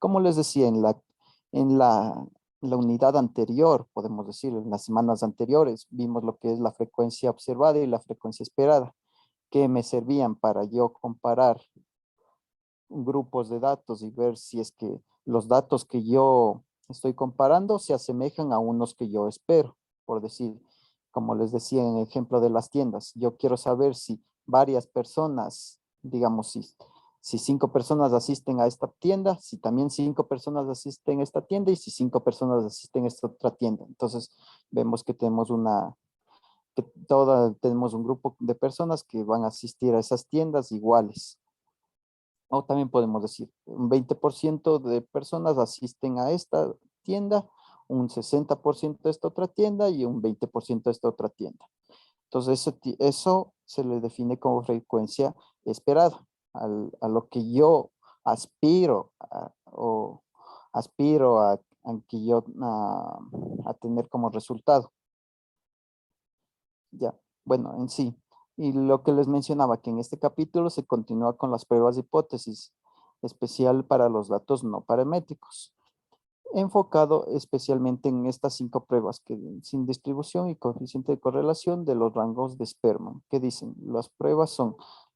Como les decía, en la, la unidad anterior, podemos decir, en las semanas anteriores, vimos lo que es la frecuencia observada y la frecuencia esperada, que me servían para yo comparar grupos de datos y ver si es que los datos que yo estoy comparando se asemejan a unos que yo espero. Por decir, como les decía en el ejemplo de las tiendas, yo quiero saber si varias personas, digamos, si 5 personas asisten a esta tienda, si también 5 personas asisten a esta tienda y si 5 personas asisten a esta otra tienda. Entonces, vemos que tenemos tenemos un grupo de personas que van a asistir a esas tiendas iguales. O también podemos decir, un 20% de personas asisten a esta tienda, un 60% a esta otra tienda y un 20% a esta otra tienda. Entonces, eso se le define como frecuencia esperada, a lo que yo aspiro o aspiro a tener como resultado. Ya, bueno, en sí. Y lo que les mencionaba, que en este capítulo se continúa con las pruebas de hipótesis, especial para los datos no paramétricos, enfocado especialmente en estas 5 pruebas, que sin distribución y coeficiente de correlación de los rangos de Spearman. ¿Qué dicen? Las pruebas son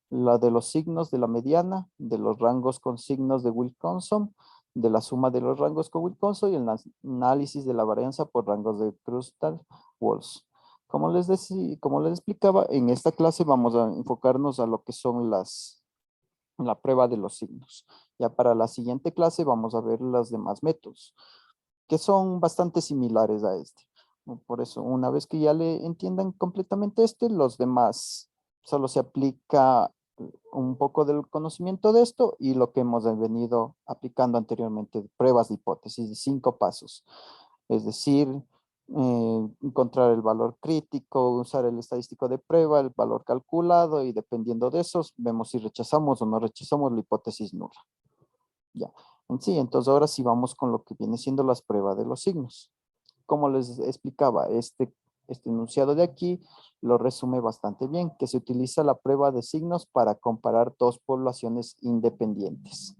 la de los signos de la mediana, de los rangos con signos de Wilkinson, de la suma de los rangos con Wilkinson y el análisis de la varianza por rangos de Kruskal-Walsh. Como les explicaba, en esta clase vamos a enfocarnos a lo que son la prueba de los signos. Ya para la siguiente clase vamos a ver los demás métodos, que son bastante similares a este. Por eso, una vez que ya le entiendan completamente los demás solo se aplica un poco del conocimiento de esto y lo que hemos venido aplicando anteriormente, pruebas de hipótesis de 5 pasos. Es decir, encontrar el valor crítico, usar el estadístico de prueba, el valor calculado y dependiendo de esos, vemos si rechazamos o no rechazamos la hipótesis nula. Ya, en sí, entonces ahora sí vamos con lo que viene siendo las pruebas de los signos. Como les explicaba, este enunciado de aquí lo resume bastante bien, que se utiliza la prueba de signos para comparar dos poblaciones independientes.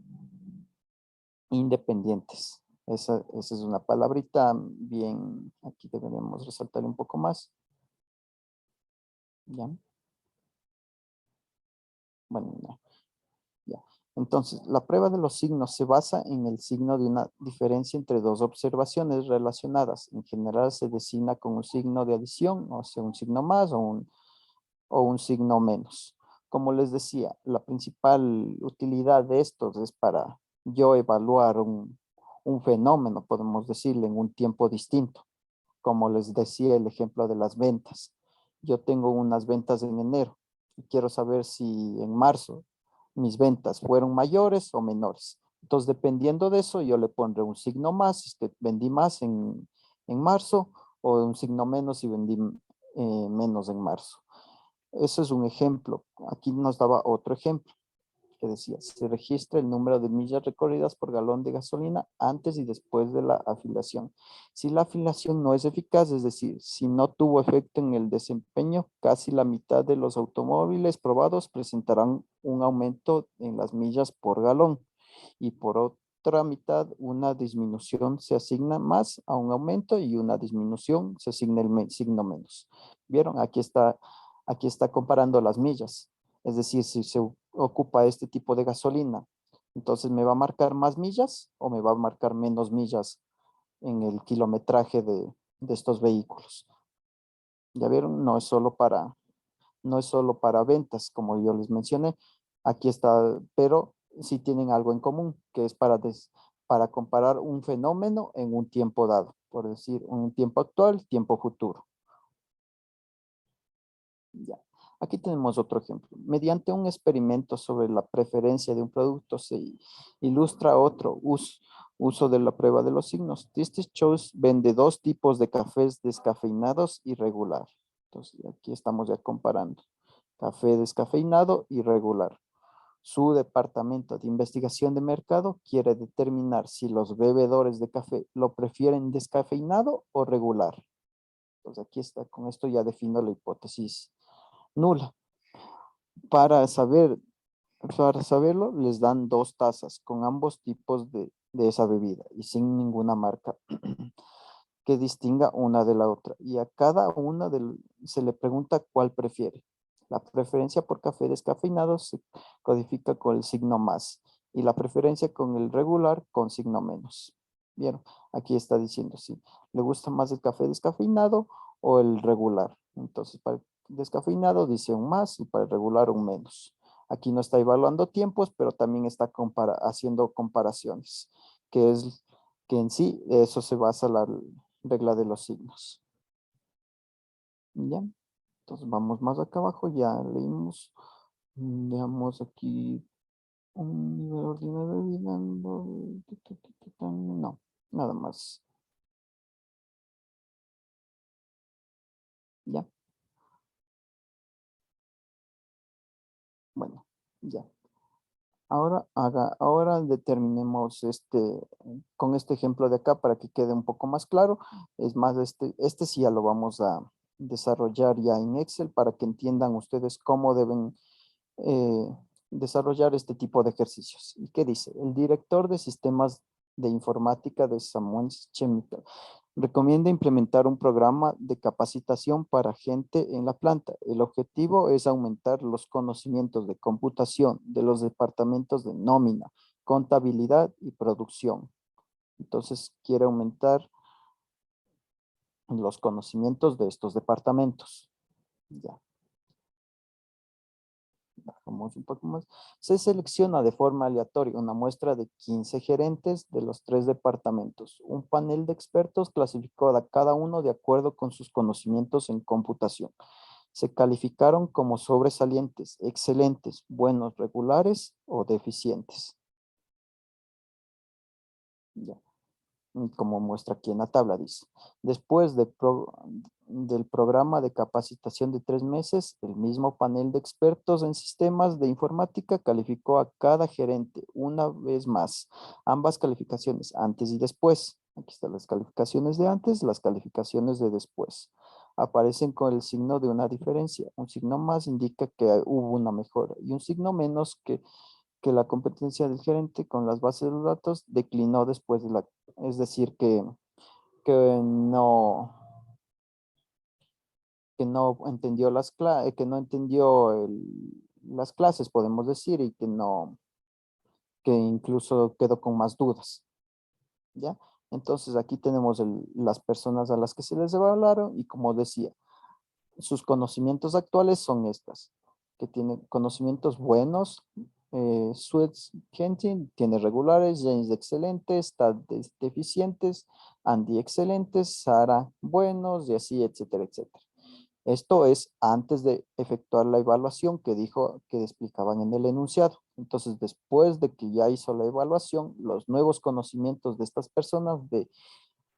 Independientes. Esa es una palabrita bien, aquí deberíamos resaltar un poco más. ¿Ya? Bueno, no. Ya. Entonces, la prueba de los signos se basa en el signo de una diferencia entre dos observaciones relacionadas. En general se designa con un signo de adición, o sea, un signo más o un signo menos. Como les decía, la principal utilidad de estos es para yo evaluar un fenómeno, podemos decirle, en un tiempo distinto. Como les decía el ejemplo de las ventas. Yo tengo unas ventas en enero y quiero saber si en marzo mis ventas fueron mayores o menores. Entonces, dependiendo de eso, yo le pondré un signo más si es que vendí más en marzo o un signo menos si vendí menos en marzo. Eso es un ejemplo. Aquí nos daba otro ejemplo que decía, se registra el número de millas recorridas por galón de gasolina antes y después de la afiliación. Si la afiliación no es eficaz, es decir, si no tuvo efecto en el desempeño, casi la mitad de los automóviles probados presentarán un aumento en las millas por galón y por otra mitad una disminución se asigna más a un aumento y una disminución se asigna el signo menos. ¿Vieron? Aquí está comparando las millas. Es decir, si se ocupa este tipo de gasolina, entonces me va a marcar más millas o me va a marcar menos millas en el kilometraje de estos vehículos. Ya vieron, no es solo para ventas, como yo les mencioné. Aquí está, pero sí tienen algo en común, que es para comparar un fenómeno en un tiempo dado, por decir, un tiempo actual, tiempo futuro. Ya. Aquí tenemos otro ejemplo. Mediante un experimento sobre la preferencia de un producto se ilustra otro uso de la prueba de los signos. Tasty Choice vende 2 tipos de cafés descafeinados y regular. Entonces, aquí estamos ya comparando. Café descafeinado y regular. Su departamento de investigación de mercado quiere determinar si los bebedores de café lo prefieren descafeinado o regular. Entonces, aquí está. Con esto ya defino la hipótesis nula. Para saberlo, les dan 2 tazas con ambos tipos de de esa bebida y sin ninguna marca que distinga una de la otra. Y a cada una se le pregunta cuál prefiere. La preferencia por café descafeinado se codifica con el signo más y la preferencia con el regular con signo menos. Bien, aquí está diciendo si le gusta más el café descafeinado o el regular. Entonces, para el descafeinado dice un más y para el regular un menos. Aquí no está evaluando tiempos, pero también está haciendo comparaciones, que es que en sí eso se basa la regla de los signos. ¿Ya? Entonces vamos más acá abajo, ya leímos, veamos aquí un nivel ordinario de vida, no, nada más. Ya, bueno, ya. Ahora determinemos con este ejemplo de acá para que quede un poco más claro. Es más, este sí ya lo vamos a desarrollar ya en Excel para que entiendan ustedes cómo deben eh, desarrollar este tipo de ejercicios. ¿Y qué dice? El director de sistemas de informática de Samuels Chemical recomienda implementar un programa de capacitación para gente en la planta. El objetivo es aumentar los conocimientos de computación de los departamentos de nómina, contabilidad y producción. Entonces, quiere aumentar los conocimientos de estos departamentos. Ya. Bajamos un poco más. Se selecciona de forma aleatoria una muestra de 15 gerentes de los 3 departamentos. Un panel de expertos clasificó a cada uno de acuerdo con sus conocimientos en computación. Se calificaron como sobresalientes, excelentes, buenos, regulares o deficientes. Ya. Como muestra aquí en la tabla, dice. Después del programa de capacitación de 3 meses, el mismo panel de expertos en sistemas de informática calificó a cada gerente una vez más. Ambas calificaciones, antes y después. Aquí están las calificaciones de antes, las calificaciones de después. Aparecen con el signo de una diferencia. Un signo más indica que hubo una mejora y un signo menos que la competencia del gerente con las bases de datos declinó después de es decir, que no, que no entendió que no entendió las clases, podemos decir, y que incluso quedó con más dudas, ¿ya? Entonces aquí tenemos las personas a las que se les evaluaron y como decía, sus conocimientos actuales son estas, que tiene conocimientos buenos, Sweets Kentin tiene regulares, James excelentes, Tad deficientes, Andy excelentes, Sara buenos y así, etcétera, etcétera. Esto es antes de efectuar la evaluación que dijo que explicaban en el enunciado. Entonces, después de que ya hizo la evaluación, los nuevos conocimientos de estas personas de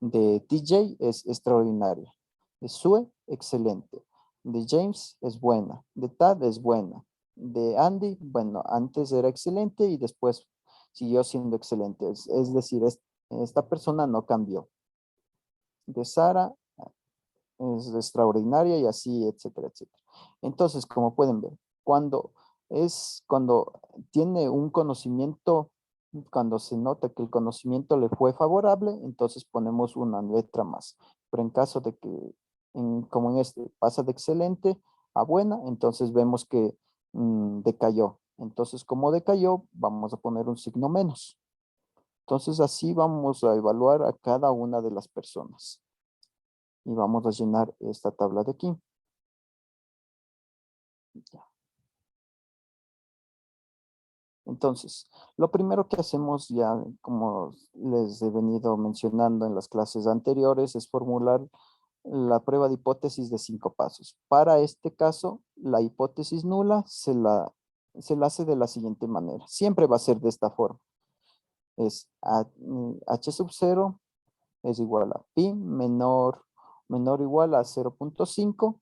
TJ es extraordinaria. De Sue, excelente. De James es buena. De Tad es buena. De Andy, bueno, antes era excelente y después siguió siendo excelente. Es decir, esta persona no cambió. De Sara es extraordinaria y así, etcétera, etcétera. Entonces, como pueden ver, cuando tiene un conocimiento, cuando se nota que el conocimiento le fue favorable, entonces ponemos una letra más. Pero en caso de que, como en este, pasa de excelente a buena, entonces vemos que decayó. Entonces, como decayó, vamos a poner un signo menos. Entonces, así vamos a evaluar a cada una de las personas y vamos a llenar esta tabla de aquí. Ya. Entonces, lo primero que hacemos ya, como les he venido mencionando en las clases anteriores, es formular la prueba de hipótesis de 5 pasos. Para este caso, la hipótesis nula se la hace de la siguiente manera. Siempre va a ser de esta forma. Es H sub 0 es igual a pi menor o igual a 0.5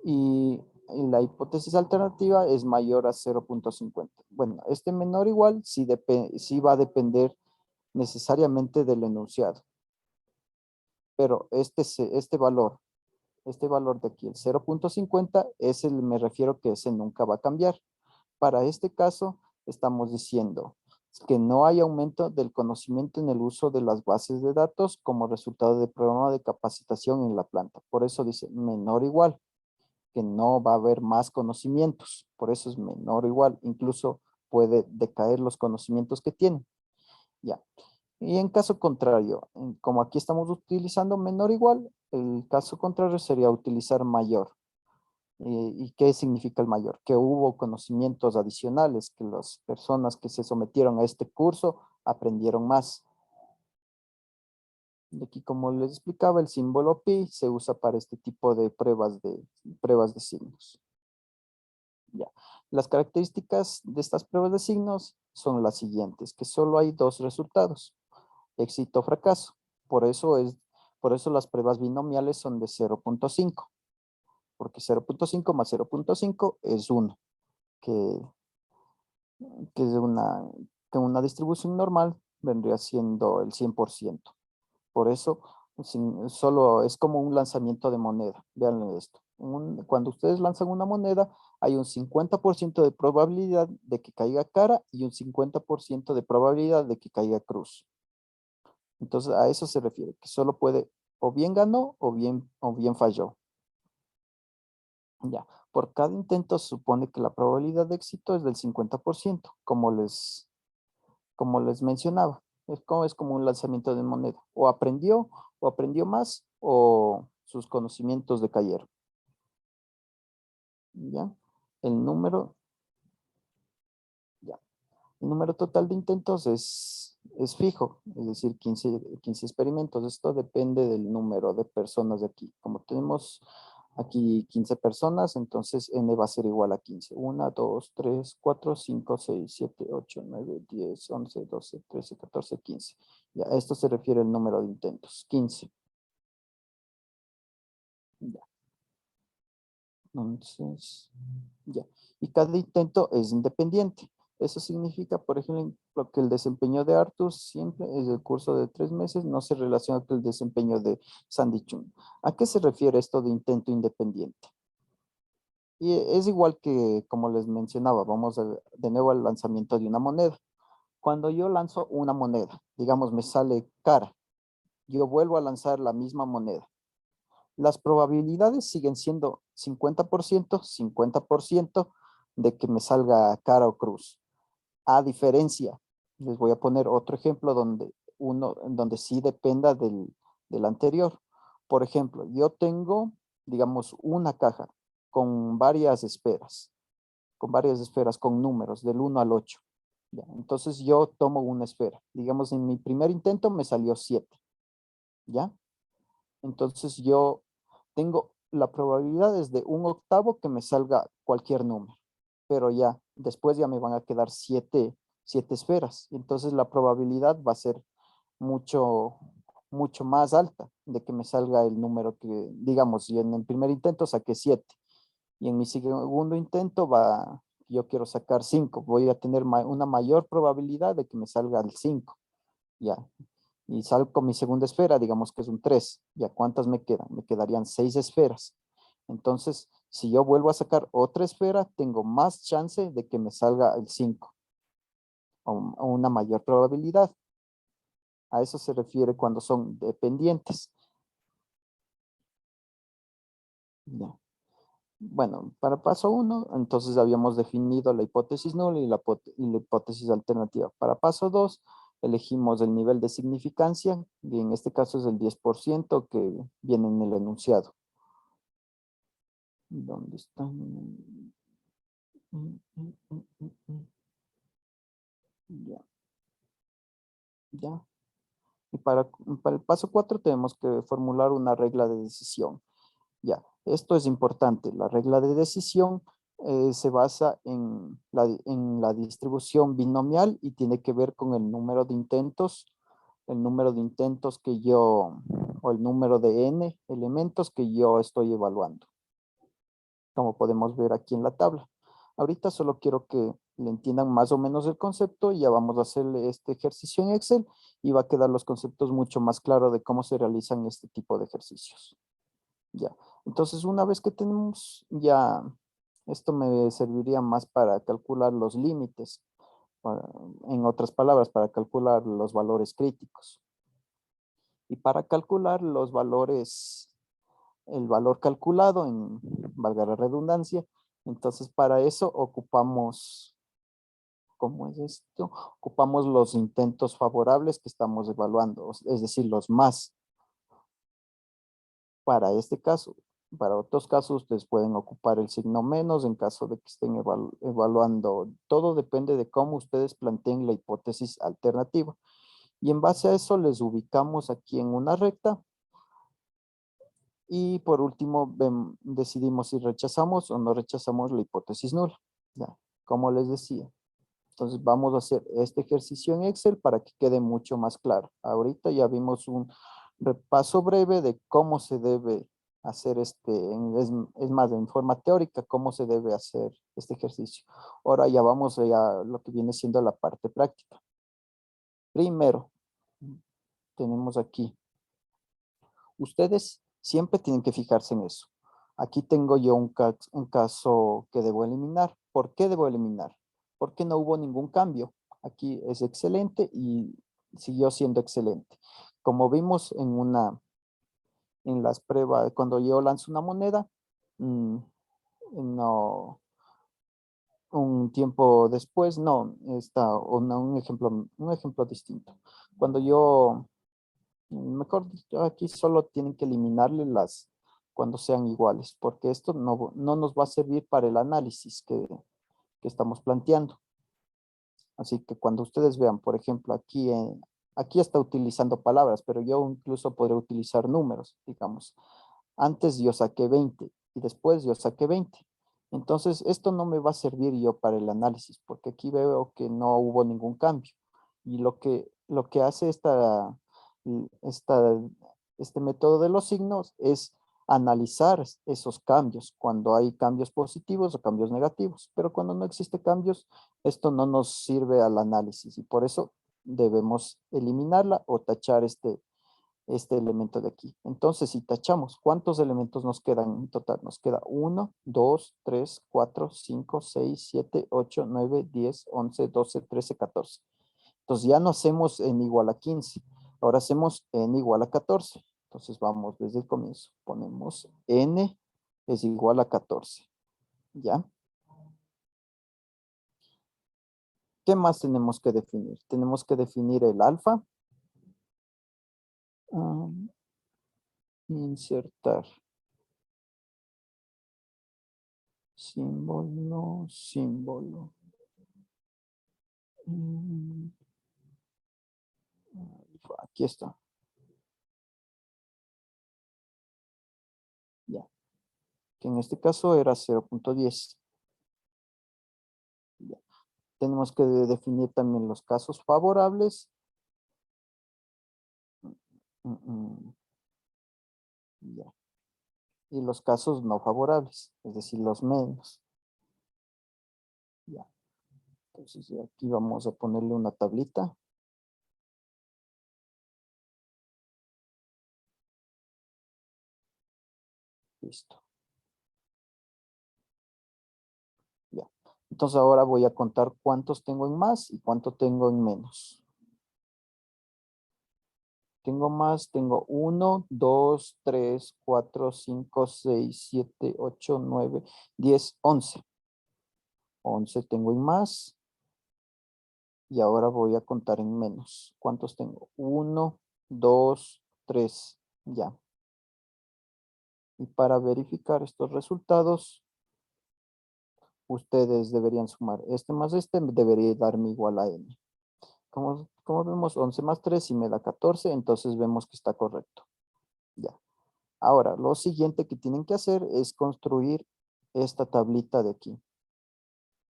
y la hipótesis alternativa es mayor a 0.50. Bueno, este menor o igual sí va a depender necesariamente del enunciado, pero este valor de aquí, el 0.50, me refiero que ese nunca va a cambiar. Para este caso, estamos diciendo que no hay aumento del conocimiento en el uso de las bases de datos como resultado del programa de capacitación en la planta. Por eso dice menor o igual, que no va a haber más conocimientos. Por eso es menor o igual. Incluso puede decaer los conocimientos que tienen. Ya. Y en caso contrario, como aquí estamos utilizando menor o igual, el caso contrario sería utilizar mayor. ¿Y qué significa el mayor? Que hubo conocimientos adicionales, que las personas que se sometieron a este curso aprendieron más. Y aquí, como les explicaba, el símbolo pi se usa para este tipo de pruebas de signos. Ya. Las características de estas pruebas de signos son las siguientes, que solo hay dos resultados, éxito o fracaso. Por eso las pruebas binomiales son de 0.5, porque 0.5 más 0.5 es 1, que, que una distribución normal vendría siendo el 100%. Por eso, solo es como un lanzamiento de moneda. Vean esto. Cuando ustedes lanzan una moneda, hay un 50% de probabilidad de que caiga cara y un 50% de probabilidad de que caiga cruz. Entonces, a eso se refiere, que solo puede, o bien ganó o bien falló. Ya, por cada intento se supone que la probabilidad de éxito es del 50%, como les mencionaba. Es como un lanzamiento de moneda. O aprendió más, o sus conocimientos decayeron. ¿Ya? El número, ya. El número total de intentos es fijo, es decir, 15 experimentos. Esto depende del número de personas de aquí. Como tenemos aquí 15 personas, entonces n va a ser igual a 15. 1, 2, 3, 4, 5, 6, 7, 8, 9, 10, 11, 12, 13, 14, 15. Ya, a esto se refiere el número de intentos, 15. Ya, entonces, ya. Y cada intento es independiente. Eso significa, por ejemplo, que el desempeño de Arthur siempre es el curso de 3 meses, no se relaciona con el desempeño de Sandy Chung. ¿A qué se refiere esto de intento independiente? Y es igual que, como les mencionaba, de nuevo al lanzamiento de una moneda. Cuando yo lanzo una moneda, digamos me sale cara, yo vuelvo a lanzar la misma moneda. Las probabilidades siguen siendo 50%, 50% de que me salga cara o cruz. A diferencia, les voy a poner otro ejemplo donde sí dependa del anterior. Por ejemplo, yo tengo, digamos, una caja con varias esferas con números del 1 al 8. ¿Ya? Entonces yo tomo una esfera. Digamos, en mi primer intento me salió 7. ¿Ya? Entonces yo tengo la probabilidad es de 1/8 que me salga cualquier número. Pero ya, después ya me van a quedar 7 esferas. Entonces la probabilidad va a ser mucho, mucho más alta de que me salga el número que, digamos, y en el primer intento saqué 7. Y en mi segundo intento yo quiero sacar 5. Voy a tener una mayor probabilidad de que me salga el 5. Ya. Y salgo con mi segunda esfera, digamos que es un 3. ¿Ya cuántas me quedan? Me quedarían 6 esferas. Entonces, si yo vuelvo a sacar otra esfera, tengo más chance de que me salga el 5. O una mayor probabilidad. A eso se refiere cuando son dependientes. Ya. Bueno, para paso 1, entonces habíamos definido la hipótesis nula y la hipótesis alternativa. Para paso 2, elegimos el nivel de significancia, y en este caso es el 10% que viene en el enunciado. ¿Dónde está? Ya, ya. Y para el paso 4 tenemos que formular una regla de decisión. Ya, esto es importante. La regla de decisión se basa en la distribución binomial y tiene que ver con el número de intentos o el número de n elementos que yo estoy evaluando, como podemos ver aquí en la tabla. Ahorita solo quiero que le entiendan más o menos el concepto y ya vamos a hacer este ejercicio en Excel y va a quedar los conceptos mucho más claros de cómo se realizan este tipo de ejercicios. Ya, entonces una vez que tenemos ya, esto me serviría más para calcular los límites en otras palabras, para calcular los valores críticos. Y para calcular los valores, el valor calculado, valga la redundancia, entonces para eso ocupamos, ¿cómo es esto? Ocupamos los intentos favorables que estamos evaluando, es decir, los más. Para este caso, para otros casos, ustedes pueden ocupar el signo menos en caso de que estén evaluando. Todo depende de cómo ustedes planteen la hipótesis alternativa. Y en base a eso les ubicamos aquí en una recta. Y por último, decidimos si rechazamos o no rechazamos la hipótesis nula. Ya, como les decía. Entonces vamos a hacer este ejercicio en Excel para que quede mucho más claro. Ahorita ya vimos un repaso breve de cómo se debe hacer es más en forma teórica, cómo se debe hacer este ejercicio. Ahora ya vamos a lo que viene siendo la parte práctica. Primero, tenemos aquí. Ustedes siempre tienen que fijarse en eso. Aquí tengo yo un caso que debo eliminar. ¿Por qué debo eliminar? Porque no hubo ningún cambio. Aquí es excelente y siguió siendo excelente. Como vimos en las pruebas, cuando yo lanzo una moneda, no, un tiempo después, no, está un ejemplo distinto. Cuando yo mejor dicho, aquí solo tienen que eliminarle cuando sean iguales, porque esto no nos va a servir para el análisis que estamos planteando. Así que cuando ustedes vean, por ejemplo, aquí está utilizando palabras, pero yo incluso podría utilizar números, digamos. Antes yo saqué 20 y después yo saqué 20. Entonces, esto no me va a servir yo para el análisis, porque aquí veo que no hubo ningún cambio. Y lo que hace esta, este método de los signos es analizar esos cambios, cuando hay cambios positivos o cambios negativos. Pero cuando no existe cambios, esto no nos sirve al análisis y por eso debemos eliminarla o tachar este elemento de aquí. Entonces, si tachamos, ¿cuántos elementos nos quedan en total? Nos queda 1, 2, 3, 4, 5, 6, 7, 8, 9, 10, 11, 12, 13, 14. Entonces ya no hacemos n igual a 15. Ahora hacemos n igual a 14. Entonces vamos desde el comienzo. Ponemos n es igual a 14. ¿Ya? ¿Qué más tenemos que definir? Tenemos que definir el alfa. Insertar. Símbolo, símbolo. Aquí está. Ya. Que en este caso era 0.10. Ya. Tenemos que definir también los casos favorables. Ya. Y los casos no favorables, es decir, los menos. Ya. Entonces aquí vamos a ponerle una tablita. Listo. Ya. Entonces ahora voy a contar cuántos tengo en más y cuánto tengo en menos. Tengo más, tengo 1, 2, 3, 4, 5, 6, 7, 8, 9, 10, 11. 11 tengo en más. Y ahora voy a contar en menos. ¿Cuántos tengo? 1, 2, 3. Ya. Y para verificar estos resultados, ustedes deberían sumar este más este, debería darme igual a n. Como vemos, 11 más 3 y me da 14, entonces vemos que está correcto. Ya. Ahora, lo siguiente que tienen que hacer es construir esta tablita de aquí,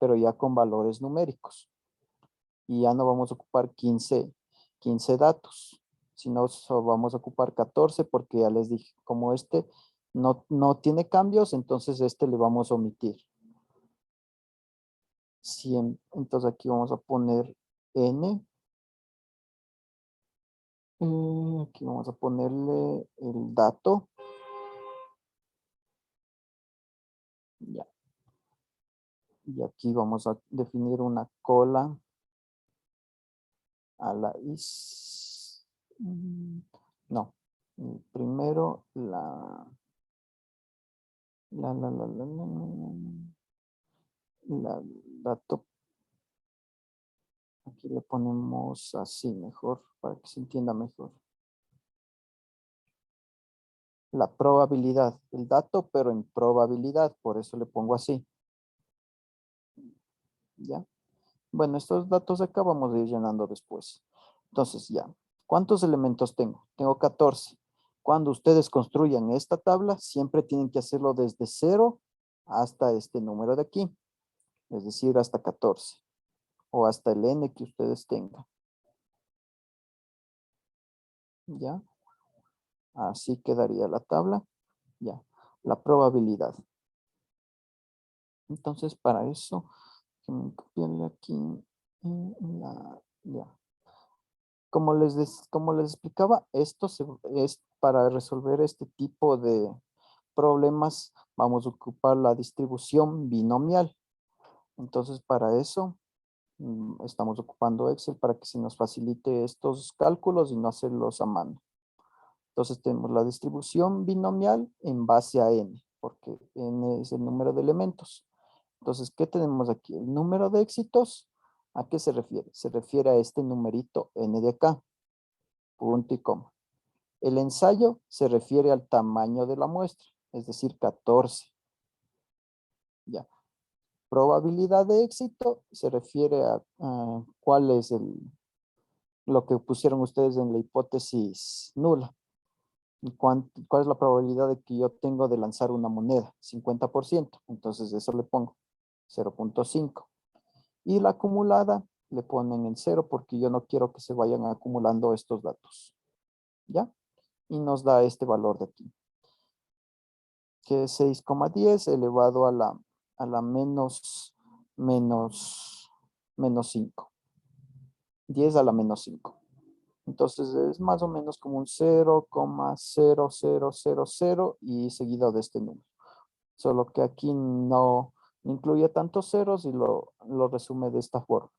pero ya con valores numéricos. Y ya no vamos a ocupar 15 datos, sino vamos a ocupar 14 porque ya les dije, como este no tiene cambios, entonces este le vamos a omitir. 100, entonces aquí vamos a poner n. Aquí vamos a ponerle el dato. Ya. Y aquí vamos a definir una cola a la no, primero la dato, aquí le ponemos así mejor, para que se entienda mejor. La probabilidad, el dato, pero en probabilidad, por eso le pongo así. ¿Ya? Bueno, estos datos acá vamos a ir llenando después. Entonces, ya. ¿Cuántos elementos tengo? Tengo 14. Cuando ustedes construyan esta tabla, siempre tienen que hacerlo desde 0 hasta este número de aquí. Es decir, hasta 14. O hasta el n que ustedes tengan. ¿Ya? Así quedaría la tabla. Ya. La probabilidad. Entonces, para eso, que me copiarle aquí ya. Como les explicaba, esto es para resolver este tipo de problemas, vamos a ocupar la distribución binomial. Entonces, para eso, estamos ocupando Excel para que se nos facilite estos cálculos y no hacerlos a mano. Entonces, tenemos la distribución binomial en base a n, porque n es el número de elementos. Entonces, ¿qué tenemos aquí? El número de éxitos, ¿a qué se refiere? Se refiere a este numerito n de acá, punto y coma. El ensayo se refiere al tamaño de la muestra, es decir, 14. Ya. Probabilidad de éxito se refiere a cuál es lo que pusieron ustedes en la hipótesis nula. ¿Cuál es la probabilidad de que yo tengo de lanzar una moneda? 50%. Entonces eso le pongo 0.5. Y la acumulada le ponen en 0 porque yo no quiero que se vayan acumulando estos datos. ¿Ya? Y nos da este valor de aquí, que es 6,10 elevado a la menos 5. 10 a la menos 5. Entonces es más o menos como un 0,0000 y seguido de este número. Solo que aquí no incluye tantos ceros y lo resume de esta forma.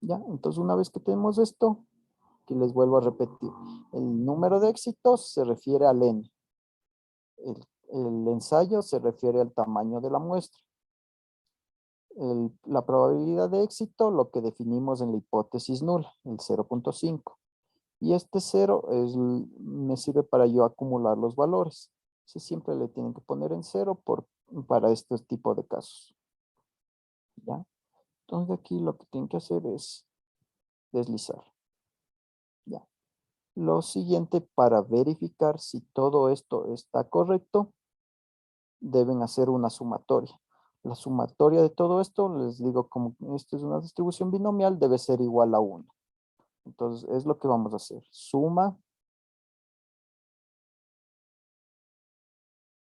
¿Ya? Entonces una vez que tenemos esto, que les vuelvo a repetir, el número de éxitos se refiere al n. El ensayo se refiere al tamaño de la muestra. La probabilidad de éxito, lo que definimos en la hipótesis nula, el 0.5. Y este 0 me sirve para yo acumular los valores. Siempre le tienen que poner en 0 para este tipo de casos. ¿Ya? Entonces aquí lo que tienen que hacer es deslizar. ¿Ya? Lo siguiente, para verificar si todo esto está correcto, deben hacer una sumatoria. La sumatoria de todo esto, les digo, como esto es una distribución binomial, debe ser igual a 1. Entonces, es lo que vamos a hacer. Suma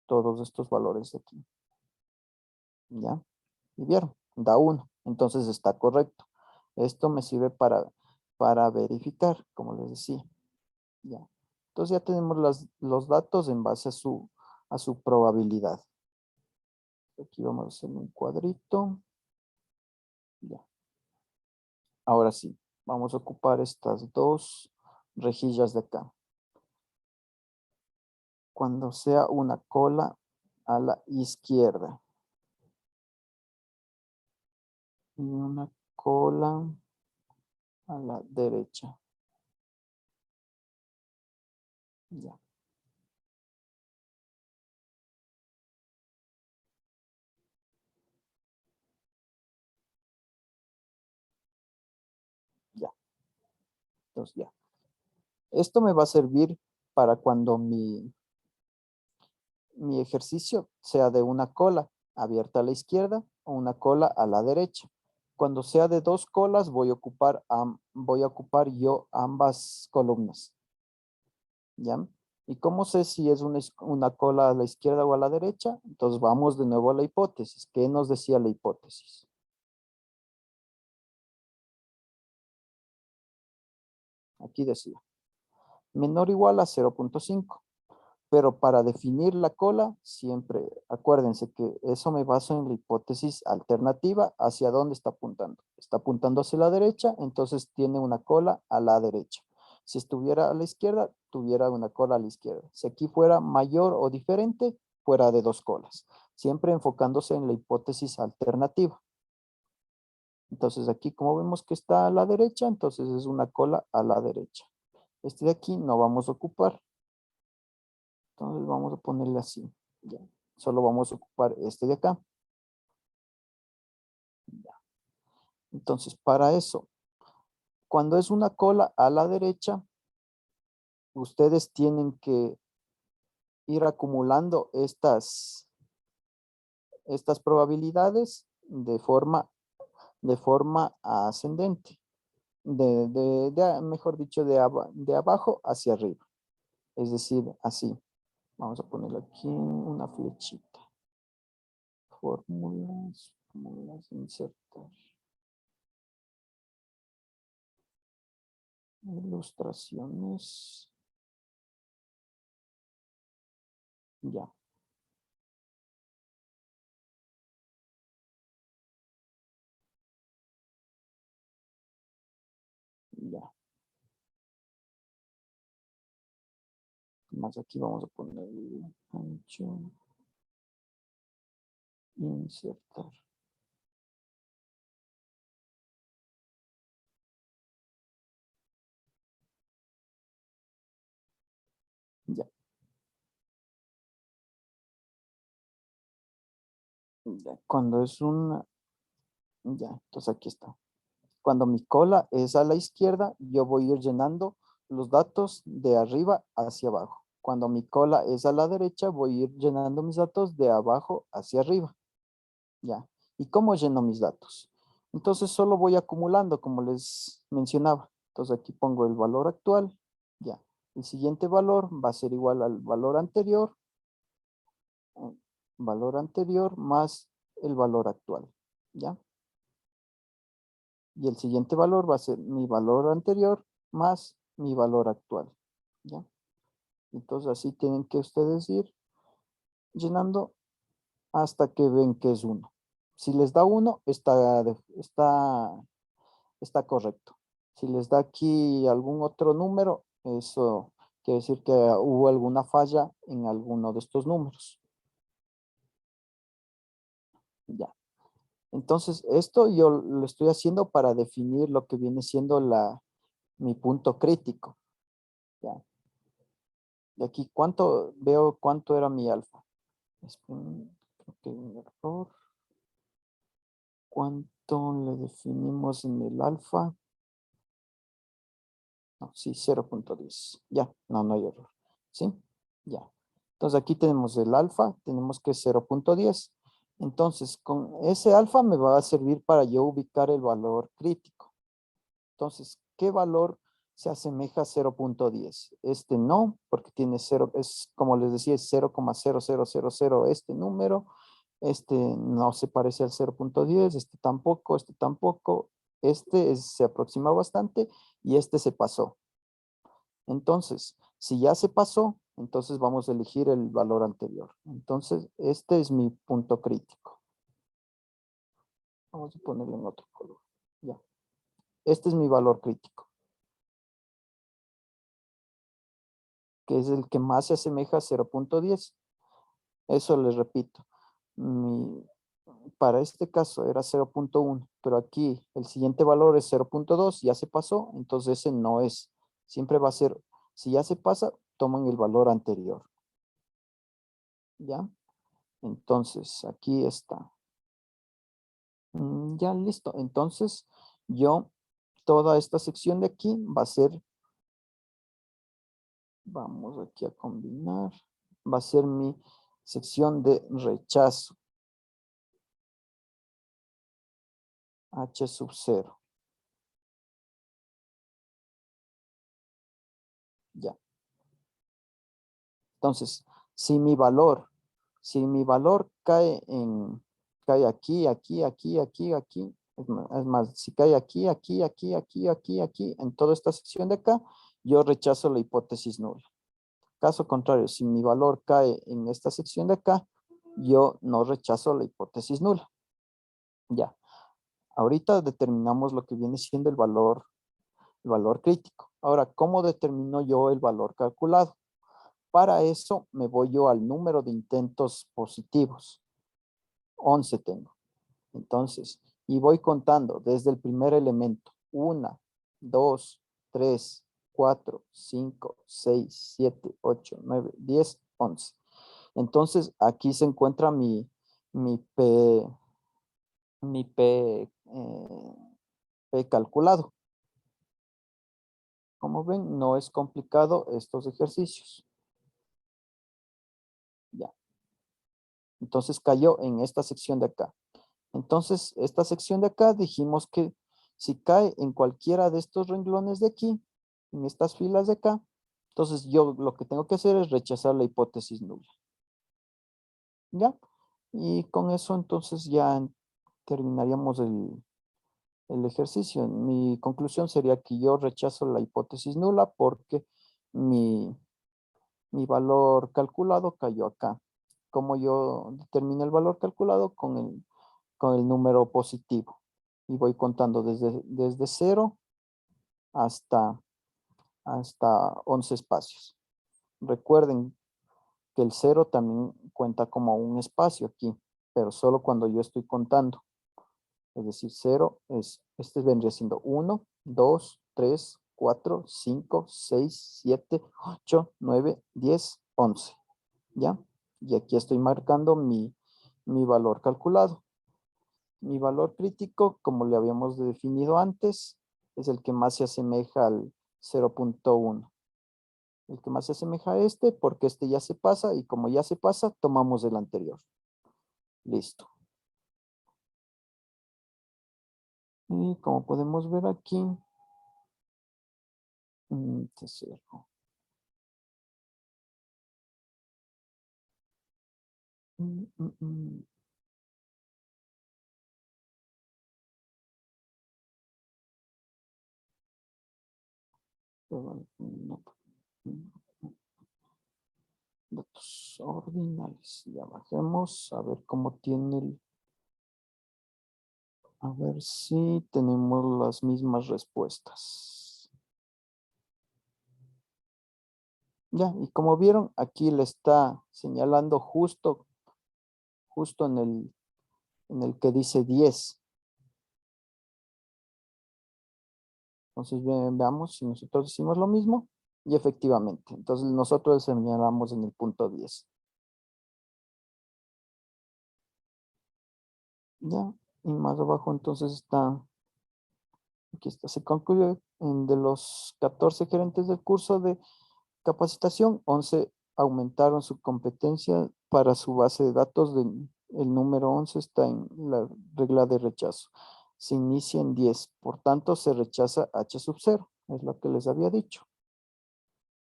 todos estos valores de aquí. ¿Ya? ¿Y vieron? Da 1. Entonces, está correcto. Esto me sirve para verificar, como les decía. ¿Ya? Entonces, ya tenemos los datos en base a su probabilidad. Aquí vamos a hacer un cuadrito. Ya. Ahora sí, vamos a ocupar estas dos rejillas de acá. Cuando sea una cola a la izquierda. Y una cola a la derecha. Ya. Ya. Entonces ya. Esto me va a servir para cuando mi ejercicio sea de una cola abierta a la izquierda o una cola a la derecha. Cuando sea de dos colas, voy a ocupar yo ambas columnas. ¿Ya? ¿Y cómo sé si es una cola a la izquierda o a la derecha? Entonces vamos de nuevo a la hipótesis. ¿Qué nos decía la hipótesis? Aquí decía, menor o igual a 0.5. Pero para definir la cola, siempre acuérdense que eso me baso en la hipótesis alternativa. ¿Hacia dónde está apuntando? Está apuntando hacia la derecha, entonces tiene una cola a la derecha. Si estuviera a la izquierda, tuviera una cola a la izquierda. Si aquí fuera mayor o diferente, fuera de dos colas. Siempre enfocándose en la hipótesis alternativa. Entonces aquí como vemos que está a la derecha, entonces es una cola a la derecha. Este de aquí no vamos a ocupar. Entonces vamos a ponerle así. Ya. Solo vamos a ocupar este de acá. Ya. Entonces para eso, cuando es una cola a la derecha, ustedes tienen que ir acumulando estas probabilidades de forma ascendente. Mejor dicho, de abajo hacia arriba. Es decir, así. Vamos a ponerle aquí una flechita. Fórmulas, insertar. Ilustraciones. Ya. Ya. Más aquí vamos a poner ancho. Insertar. Ya. Ya. Cuando es una. Ya. Entonces aquí está. Cuando mi cola es a la izquierda, yo voy a ir llenando los datos de arriba hacia abajo. Cuando mi cola es a la derecha, voy a ir llenando mis datos de abajo hacia arriba. Ya. ¿Y cómo lleno mis datos? Entonces solo voy acumulando, como les mencionaba. Entonces aquí pongo el valor actual. Ya. El siguiente valor va a ser igual al valor anterior. Valor anterior más el valor actual. ¿Ya? Y el siguiente valor va a ser mi valor anterior más mi valor actual. ¿Ya? Entonces así tienen que ustedes ir llenando hasta que ven que es 1. Si les da 1, está correcto. Si les da aquí algún otro número, eso quiere decir que hubo alguna falla en alguno de estos números. Ya. Entonces, esto yo lo estoy haciendo para definir lo que viene siendo mi punto crítico. ¿Ya? Y aquí, veo cuánto era mi alfa. Creo que hay un error. ¿Cuánto le definimos en el alfa? No, sí, 0.10. Ya, no hay error. ¿Sí? Ya. Entonces aquí tenemos el alfa, tenemos que es 0.10. Entonces, con ese alfa me va a servir para yo ubicar el valor crítico. Entonces, ¿qué valor se asemeja a 0.10? Este no, porque tiene 0, es como les decía, es 0,0000 este número. Este no se parece al 0.10, este tampoco, se aproxima bastante y este se pasó. Entonces, si ya se pasó, entonces vamos a elegir el valor anterior. Entonces, este es mi punto crítico. Vamos a ponerlo en otro color. Ya. Este es mi valor crítico, que es el que más se asemeja a 0.10. Eso les repito. Para este caso era 0.1, pero aquí el siguiente valor es 0.2, ya se pasó, entonces ese no es. Siempre va a ser, si ya se pasa, toman el valor anterior. ¿Ya? Entonces, aquí está. Ya listo. Entonces, toda esta sección de aquí va a ser, vamos aquí a combinar, va a ser mi sección de rechazo. H sub 0. Ya. Entonces, si mi valor cae aquí, es más, si cae aquí, en toda esta sección de acá, yo rechazo la hipótesis nula. Caso contrario, si mi valor cae en esta sección de acá, yo no rechazo la hipótesis nula. Ya. Ahorita determinamos lo que viene siendo el valor crítico. Ahora, ¿cómo determino yo el valor calculado? Para eso me voy yo al número de intentos positivos. 11 tengo. Entonces, y voy contando desde el primer elemento. 1, 2, 3, 4, 5, 6, 7, 8, 9, 10, 11. Entonces, aquí se encuentra mi P, mi P calculado. Como ven, no es complicado estos ejercicios. Ya. Entonces cayó en esta sección de acá. Entonces, esta sección de acá dijimos que si cae en cualquiera de estos renglones de aquí, en estas filas de acá, entonces yo lo que tengo que hacer es rechazar la hipótesis nula. ¿Ya? Y con eso entonces ya terminaríamos el ejercicio. Mi conclusión sería que yo rechazo la hipótesis nula porque mi valor calculado cayó acá. ¿Cómo yo determino el valor calculado? Con el número positivo. Y voy contando desde 0 hasta 11 espacios. Recuerden que el 0 también cuenta como un espacio aquí, pero solo cuando yo estoy contando. Es decir, 0 este vendría siendo 1, 2, 3, 4, 5, 6, 7, 8, 9, 10, 11. ¿Ya? Y aquí estoy marcando mi valor calculado. Mi valor crítico, como le habíamos definido antes, es el que más se asemeja al 0.1. El que más se asemeja a este, porque este ya se pasa, y como ya se pasa, tomamos el anterior. Listo. Y como podemos ver aquí, tercero. Mm, mm, mm. Pero, no, datos ordinales. Ya bajemos a ver cómo tiene el... A ver si tenemos las mismas respuestas. Ya, y como vieron, aquí le está señalando justo en el que dice 10. Entonces veamos si nosotros decimos lo mismo. Y efectivamente, entonces nosotros señalamos en el punto 10. Ya, y más abajo entonces está, aquí está, se concluye de los 14 gerentes del curso de capacitación, 11 aumentaron su competencia para su base de datos. El número 11 está en la regla de rechazo. Se inicia en 10, por tanto se rechaza H sub 0, es lo que les había dicho.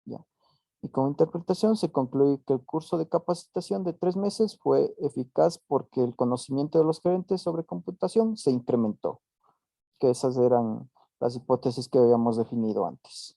Ya. Y como interpretación se concluye que el curso de capacitación de 3 meses fue eficaz porque el conocimiento de los gerentes sobre computación se incrementó, que esas eran las hipótesis que habíamos definido antes.